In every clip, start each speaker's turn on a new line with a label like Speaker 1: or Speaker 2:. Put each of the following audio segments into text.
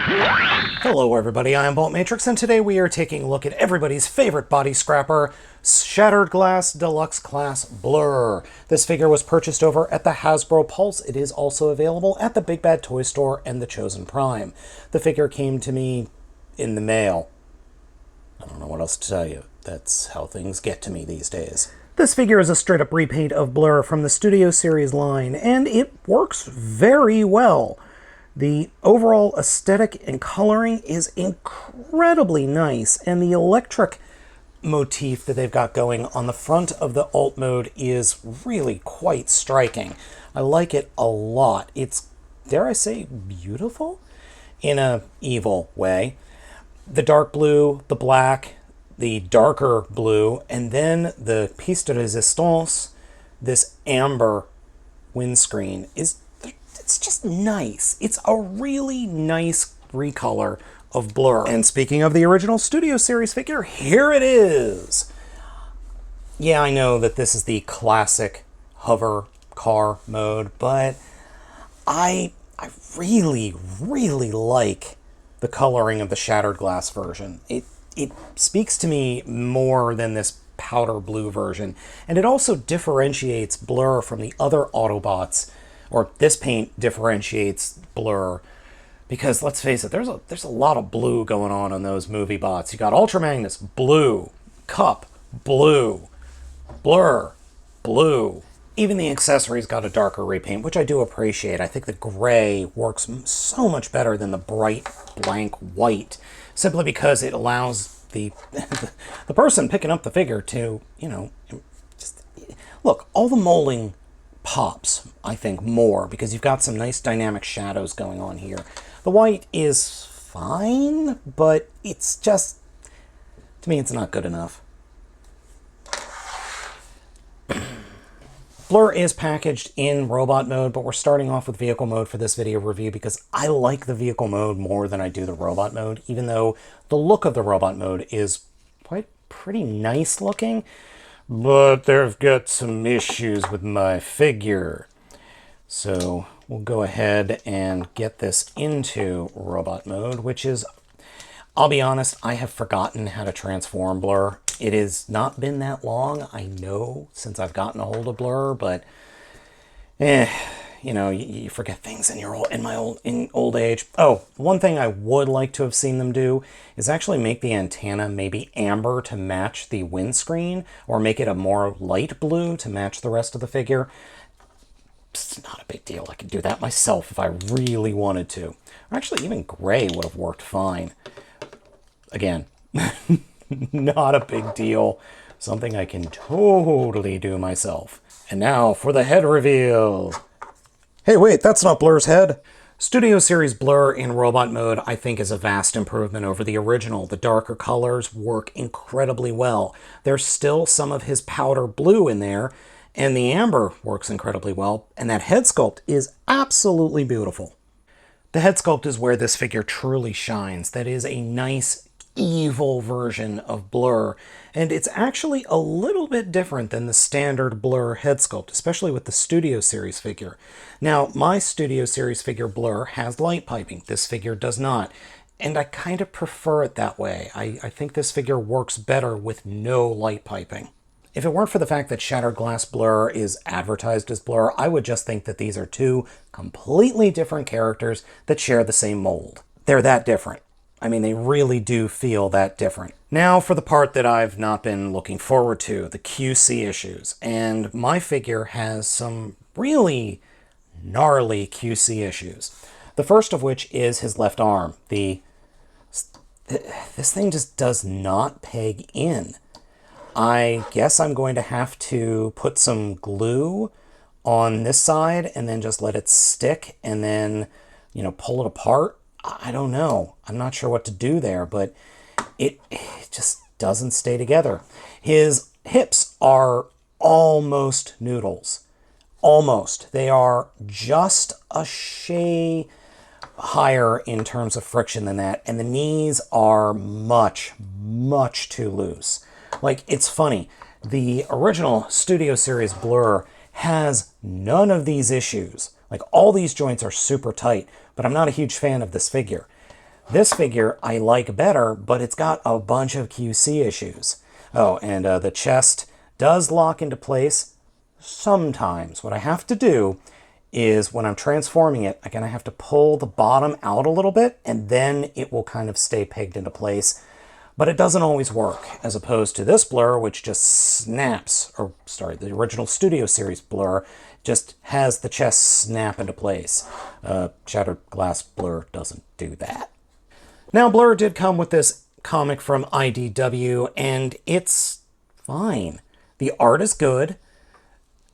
Speaker 1: Hello everybody, I am Baltmatrix, and today we are taking a look at everybody's favorite body scrapper, Shattered Glass Deluxe Class BLURR. This figure was purchased over at the Hasbro Pulse. It is also available at the Big Bad Toy Store and the Chosen Prime. The figure came to me in the mail. I don't know what else to tell you. That's how things get to me these days. This figure is a straight-up repaint of BLURR from the Studio Series line, and it works very well. The overall aesthetic and coloring is incredibly nice, and the electric motif that they've got going on the front of the alt mode is really quite striking. I like it a lot. It's, dare I say, beautiful in a evil way. The dark blue, the black, the darker blue, and then the piece de resistance, this amber windscreen, it's just nice. It's a really nice recolor of BLURR. And speaking of the original Studio Series figure, here it is. Yeah, I know that this is the classic hover car mode, but I really, really like the coloring of the Shattered Glass version. It speaks to me more than this powder blue version, and it also differentiates BLURR from the other Autobots, or this paint differentiates BLURR, because let's face it, there's a lot of blue going on those movie bots. You got Ultra Magnus, blue, Cup, blue, BLURR, blue. Even the accessories got a darker repaint, which I do appreciate. I think the gray works so much better than the bright blank white, simply because it allows the the person picking up the figure to, you know, just look, all the molding pops, I think, more because you've got some nice dynamic shadows going on here. The white is fine, but it's just, to me, it's not good enough. BLURR is packaged in robot mode, but we're starting off with vehicle mode for this video review because I like the vehicle mode more than I do the robot mode, even though the look of the robot mode is quite pretty nice looking. But they've got some issues with my figure. So we'll go ahead and get this into robot mode, which is, I'll be honest, I have forgotten how to transform BLURR. It has not been that long, I know, since I've gotten a hold of BLURR, but you know, you forget things in old age. Oh, one thing I would like to have seen them do is actually make the antenna maybe amber to match the windscreen, or make it a more light blue to match the rest of the figure. It's not a big deal. I could do that myself if I really wanted to. Or actually, even gray would have worked fine. Again, not a big deal. Something I can totally do myself. And now for the head reveal. Hey, wait, that's not BLURR's head. Studio Series BLURR in robot mode, I think, is a vast improvement over the original. The darker colors work incredibly well. There's still some of his powder blue in there, and the amber works incredibly well, and that head sculpt is absolutely beautiful. The head sculpt is where this figure truly shines. That is a nice, evil version of BLURR, and it's actually a little bit different than the standard BLURR head sculpt, especially with the Studio Series figure. Now, my Studio Series figure BLURR has light piping. This figure does not, and I kind of prefer it that way. I think this figure works better with no light piping. If it weren't for the fact that Shattered Glass BLURR is advertised as BLURR, I would just think that these are two completely different characters that share the same mold. They're that different. I mean, they really do feel that different. Now for the part that I've not been looking forward to, the QC issues. And my figure has some really gnarly QC issues. The first of which is his left arm. This thing just does not peg in. I guess I'm going to have to put some glue on this side and then just let it stick and then, you know, pull it apart. I don't know. I'm not sure what to do there, but it just doesn't stay together. His hips are almost noodles. Almost. They are just a shade higher in terms of friction than that, and the knees are much, much too loose. Like, it's funny. The original Studio Series BLURR has none of these issues. Like, all these joints are super tight, but I'm not a huge fan of this figure. This figure I like better, but it's got a bunch of QC issues. Oh, and the chest does lock into place sometimes. What I have to do is when I'm transforming it, again, I have to pull the bottom out a little bit, and then it will kind of stay pegged into place. But it doesn't always work, as opposed to this BLURR, which just snaps, or sorry, the original Studio Series BLURR just has the chest snap into place. Shattered Glass BLURR doesn't do that. Now, BLURR did come with this comic from IDW, and it's fine. The art is good.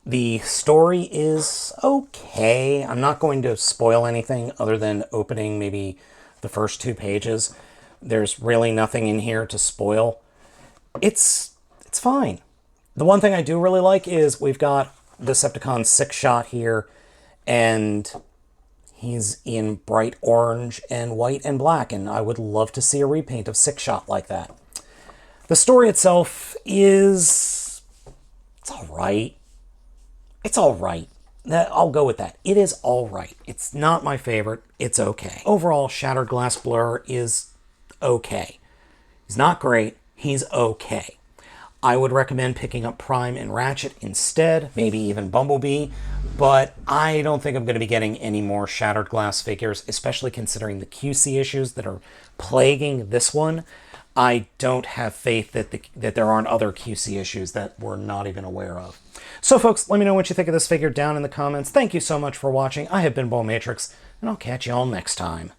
Speaker 1: The story is okay. I'm not going to spoil anything other than opening maybe the first 2 pages. There's really nothing in here to spoil. It's fine. The one thing I do really like is we've got Decepticon 6-Shot here, and he's in bright orange and white and black, and I would love to see a repaint of 6-Shot like that. The story itself is... it's all right. It's all right. I'll go with that. It is all right. It's not my favorite. It's okay. Overall, Shattered Glass BLURR is okay. He's not great. He's okay. I would recommend picking up Prime and Ratchet instead, maybe even Bumblebee, but I don't think I'm going to be getting any more Shattered Glass figures, especially considering the QC issues that are plaguing this one. I don't have faith that there aren't other QC issues that we're not even aware of. So folks, let me know what you think of this figure down in the comments. Thank you so much for watching. I have been Baltmatrix, and I'll catch you all next time.